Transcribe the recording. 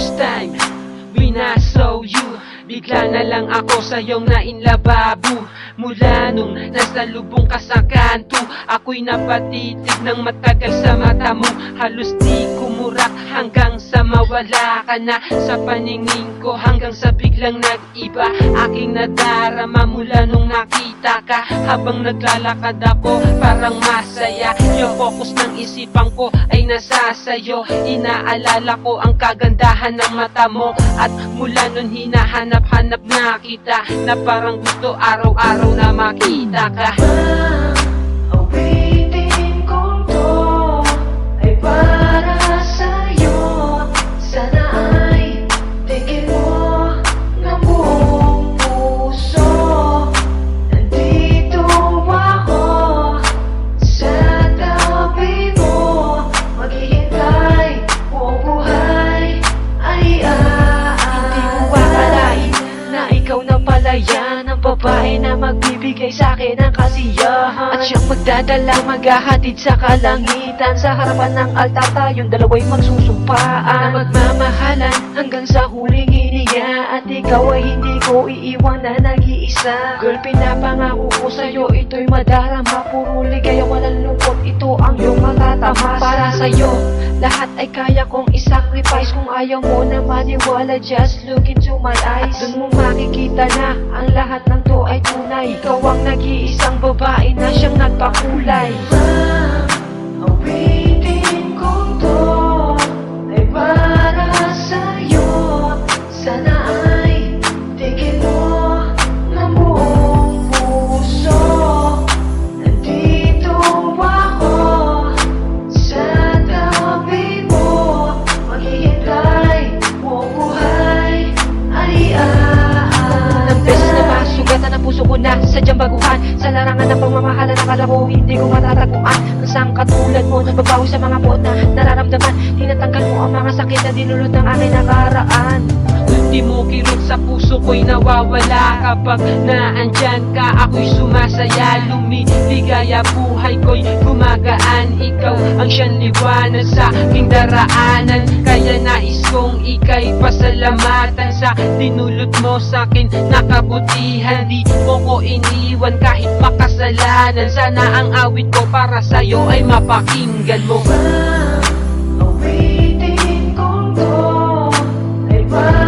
first time when I saw you, bigla na lang ako sa iyong nainlababo. Mula nung nasa lubong ka sa kanto, ako'y napatitig ng matagal sa mata mo. Halos di kumurak hanggang sa mawala ka na sa paningin ko, hanggang sa biglang nag-iba aking nadarama mula nung nakita ka. Habang naglalakad ako parang masaya, yung focus ng isipan ko ay nasa sayo. Inaalala ko ang kagandahan ng mata mo, at mula nun hinahanap-hanap na kita, na parang gusto araw-araw na makita ka. Awitin kong to ay para sa'yo. Sana ay tingin mo ng buong puso. Nandito ako sa tabi mo, maghihintay buong buhay ay Hindi ko akalain na ikaw na pala yan, ang babae na magbibigay sa'kin ng kasiyahan, at siyang magdadala, maghahatid sa kalangitan. Sa harapan ng altar tayong dalawa'y magsusumpaan, na magmamahalan hanggang sa huling hiniya. At ikaw ay hindi ko iiwan na nag-iisa. Girl, pinapangako ko sa'yo, ito'y madarama. Puro ligaya, walang lungkot, ito ang iyong matatama. Para sa'yo, lahat ay kaya kong isacrifice. Kung ayaw mo na maniwala, just look into my eyes. At dun mo makikita na ang lahat ng to ay tunay. Ikaw ang nag-iisang babae na siyang nagpakulay. Awitin kong to ay para sa'yo. Sana ay tingin mo ng buong puso. Nandito ako sa tabi mo, maghihintay buong buhay ay Ng beses na masugatan ang puso ko na sadyang baguhan. Sa larangan ng pagmamahala, nakala ko hindi ko matataguan. Kasang katulad mo, nagbabawi sa mga buot na nararamdaman. Tinatanggal mo ang mga sakit na dinulot ng aking nakaraan. Ultimo kirot sa puso ko'y nawawala. Kapag naandyan ka, ako'y sumasaya. Lumiligaya, buhay ko'y gumagaan. Ikaw ang siyang liwanag sa aking daraanan. Kaya nais kong ika'y pasalamatan sa dinulot mo sa'kin na kabutihan. Di mo ko iniwan kahit makasalanan. Sana ang awit ko para sa'yo ay mapakinggan mo. Awitin kong to ay para